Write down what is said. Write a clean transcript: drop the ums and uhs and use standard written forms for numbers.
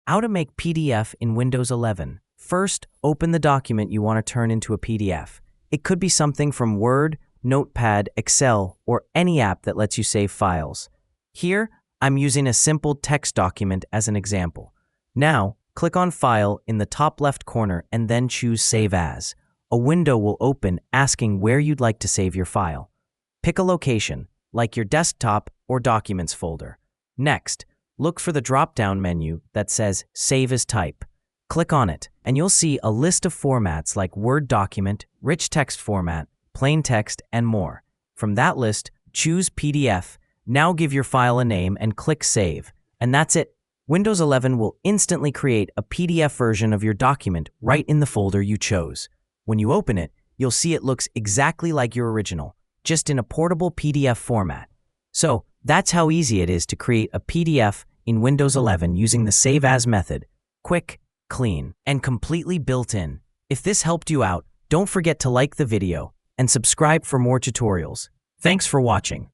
How to make PDF in Windows 11. First, open the document you want to turn into a PDF. It could be something from Word, Notepad, Excel, or any app that lets you save files. Here, I'm using a simple text document as an example. Now, click on File in the top left corner and then choose Save As. A window will open asking where you'd like to save your file. Pick a location, like your desktop or Documents folder. Next, look for the drop-down menu that says Save as Type. Click on it, and you'll see a list of formats like Word document, rich text format, plain text, and more. From that list, choose PDF. Now give your file a name and click Save. And that's it. Windows 11 will instantly create a PDF version of your document right in the folder you chose. When you open it, you'll see it looks exactly like your original, just in a portable PDF format. So, that's how easy it is to create a PDF in Windows 11 using the Save As method. Quick, clean, and completely built in. If this helped you out, don't forget to like the video and subscribe for more tutorials. Thanks for watching.